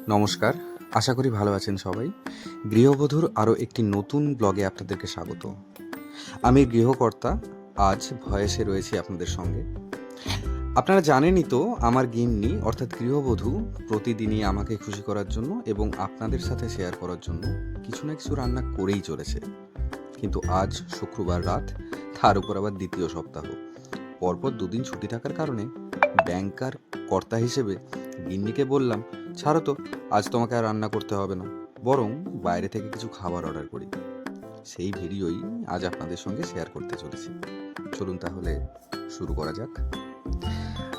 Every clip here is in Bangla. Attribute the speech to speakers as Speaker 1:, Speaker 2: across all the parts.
Speaker 1: নমস্কার, আশা করি ভালো আছেন সবাই। গৃহবধূর আরও একটি নতুন ব্লগে আপনাদেরকে স্বাগত। আমি গৃহকর্তা, আজ ভয়েসে রয়েছি আপনাদের সঙ্গে। আপনারা জানেনই তো, আমার গিন্নি অর্থাৎ গৃহবধূ প্রতিদিনই আমাকে খুশি করার জন্য এবং আপনাদের সাথে শেয়ার করার জন্য কিছু না কিছু রান্না করেই চলেছে। কিন্তু আজ শুক্রবার রাত, তার উপর আবার দ্বিতীয় সপ্তাহ। পরপর দুদিন ছুটি থাকার কারণে ব্যাংকার কর্তা হিসেবে গিন্নিকে বললাম, ছাড়ো তো, আজ তোমাকে আর রান্না করতে হবে না, বরং বাইরে থেকে কিছু খাবার অর্ডার করি। সেই ভিডিওই আজ আপনাদের সঙ্গে শেয়ার করতে চলেছি। চলুন তাহলে শুরু করা যাক।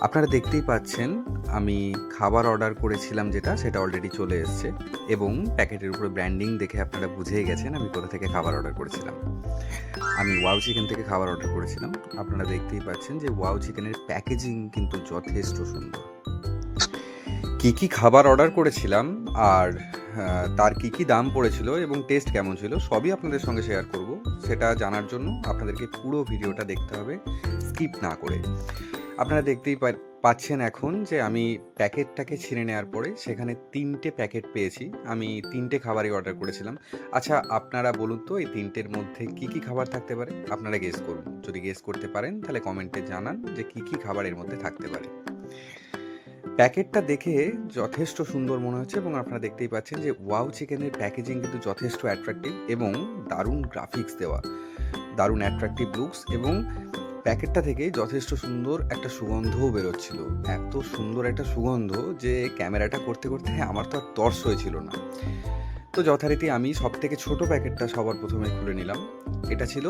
Speaker 1: আপনারা দেখতেই পাচ্ছেন আমি খাবার অর্ডার করেছিলাম, সেটা অলরেডি চলে এসছে এবং প্যাকেটের উপরে ব্র্যান্ডিং দেখে আপনারা বুঝেই গেছেন আমি কোথা থেকে খাবার অর্ডার করেছিলাম। আমি ওয়াও চিকেন থেকে খাবার অর্ডার করেছিলাম। আপনারা দেখতেই পাচ্ছেন যে ওয়াও চিকেনের প্যাকেজিং কিন্তু যথেষ্ট সুন্দর। কি কি খাবার অর্ডার করেছিলাম আর তার কি কি দাম পড়েছিল এবং টেস্ট কেমন ছিল সবই আপনাদের সঙ্গে শেয়ার করব। সেটা জানার জন্য আপনাদেরকে পুরো ভিডিওটা দেখতে হবে, স্কিপ না করে। আপনারা দেখতেই পাচ্ছেন এখন যে আমি প্যাকেটটাকে ছিঁড়ে নেওয়ার পরে সেখানে 3টে প্যাকেট পেয়েছি। আমি 3টে খাবারই অর্ডার করেছিলাম। আচ্ছা, আপনারা বলুন তো এই 3টের মধ্যে কি কি খাবার থাকতে পারে? আপনারা গেস করুন। যদি গেস করতে পারেন তাহলে কমেন্টে জানান যে কি কি খাবার এর মধ্যে থাকতে পারে। প্যাকেটটা দেখে যথেষ্ট সুন্দর মনে হচ্ছে এবং আপনারা দেখতেই পাচ্ছেন যে ওয়াও চিকেনের প্যাকেজিং কিন্তু যথেষ্ট অ্যাট্রাকটিভ এবং দারুণ গ্রাফিক্স দেওয়া, দারুণ অ্যাট্রাকটিভ লুকস, এবং প্যাকেটটা থেকে যথেষ্ট সুন্দর একটা সুগন্ধও বেরোচ্ছিল। এত সুন্দর একটা সুগন্ধ যে ক্যামেরাটা করতে করতে আমার তো আর তর্স হয়েছিল না। তো যথারীতি আমি সব থেকে ছোটো প্যাকেটটা সবার প্রথমে খুলে নিলাম। এটা ছিল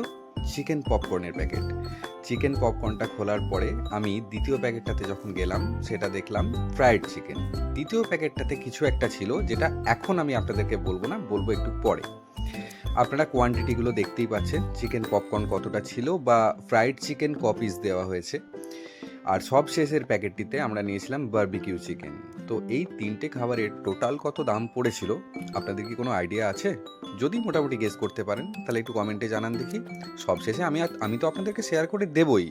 Speaker 1: চিকেন পপকর্নের প্যাকেট। চিকেন পপকর্নটা খোলার পরে আমি দ্বিতীয় প্যাকেটটাতে যখন গেলাম সেটা দেখলাম ফ্রাইড চিকেন। দ্বিতীয় প্যাকেটটাতে কিছু একটা ছিল যেটা এখন আমি আপনাদেরকে বলবো না, বলবো একটু পরে। আপনারা কোয়ান্টিটিগুলো দেখতেই পাচ্ছেন, চিকেন পপকর্ন কতটা ছিল বা ফ্রাইড চিকেন কপিস দেওয়া হয়েছে। আর সব শেষের প্যাকেটটিতে আমরা নিয়েছিলাম বারবিকিউ চিকেন। তো এই 3টে খাবারের টোটাল কত দাম পড়েছিল আপনাদের কি কোনো আইডিয়া আছে? যদি মোটামুটি গেস করতে পারেন তাহলে একটু কমেন্টে জানান দেখি। সব শেষে আমি তো আপনাদেরকে শেয়ার করে দেবই,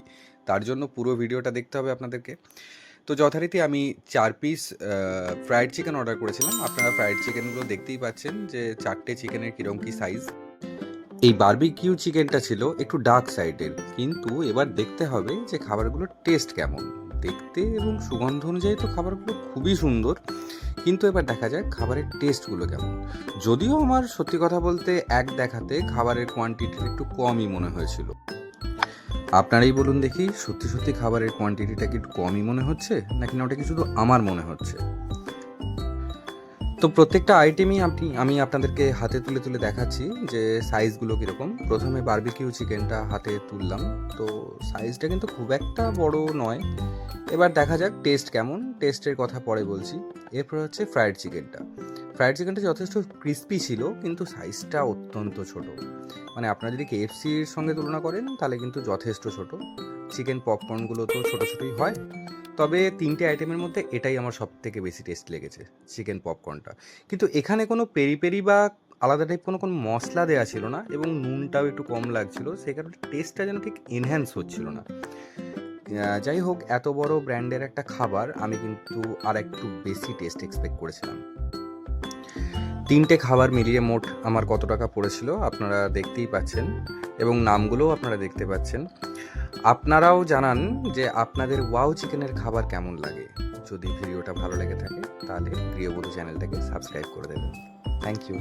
Speaker 1: তার জন্য পুরো ভিডিওটা দেখতে হবে আপনাদেরকে। তো যথারীতি আমি 4 পিস ফ্রাইড চিকেন অর্ডার করেছিলাম। আপনারা ফ্রাইড চিকেনগুলো দেখতেই পাচ্ছেন যে 4টে চিকেনের কীরকম কী সাইজ। এই বারবিকিউ চিকেনটা ছিল একটু ডার্ক সাইডের, কিন্তু এবার দেখতে হবে যে খাবারগুলোর টেস্ট কেমন। দেখতে এবং সুগন্ধ অনুযায়ী তো খাবারগুলো খুবই সুন্দর, কিন্তু এবার দেখা যায় খাবারের টেস্টগুলো কেমন। যদিও আমার সত্যি কথা বলতে এক দেখাতে খাবারের কোয়ান্টিটি একটু কমই মনে হয়েছিল। আপনারাই বলুন দেখি, সত্যি সত্যি খাবারের কোয়ান্টিটিটা কি একটু কমই মনে হচ্ছে নাকি না ওটা কি শুধু আমার মনে হচ্ছে? তো প্রত্যেকটা আইটেমই আমি আপনাদেরকে হাতে তুলে তুলে দেখাচ্ছি যে সাইজগুলো কীরকম। প্রথমে বারবিকিউ চিকেনটা হাতে তুললাম, তো সাইজটা কিন্তু খুব একটা বড় নয়। এবার দেখা যাক টেস্ট কেমন, টেস্টের কথা পরে বলছি। এরপর হচ্ছে ফ্রাইড চিকেনটা। ফ্রাইড চিকেনটা যথেষ্ট ক্রিস্পি ছিল, কিন্তু সাইজটা অত্যন্ত ছোট। মানে আপনারা যদি KFCর সঙ্গে তুলনা করেন তাহলে কিন্তু যথেষ্ট ছোট। চিকেন পপকর্নগুলো তো ছোটো ছোটোই হয়, তবে 3টে আইটেমের মধ্যে এটাই আমার সব থেকে বেশি টেস্ট লেগেছে, চিকেন পপকর্নটা। কিন্তু এখানে কোনো পেরি পেরি বা আলাদা টাইপ কোনো মশলা দেওয়া ছিল না এবং নুনটাও একটু কম লাগছিল, সেই কারণে টেস্টটা যেন ঠিক এনহ্যান্স হচ্ছিল না। যাই হোক, এত বড় ব্র্যান্ডের একটা খাবার আমি কিন্তু আর একটু বেশি টেস্ট এক্সপেক্ট করেছিলাম। 3টে খাবার মিলিয়ে মোট আমার কত টাকা পড়েছিল আপনারা দেখতেই পাচ্ছেন এবং নামগুলোও আপনারা দেখতে পাচ্ছেন। আপনারাও জানান যে আপনাদের ওয়াও চিকেনের খাবার কেমন লাগে। যদি ভিডিওটা ভালো লেগে থাকে তাহলে গৃহবধূ চ্যানেলটাকে সাবস্ক্রাইব করে দেবেন। Thank you.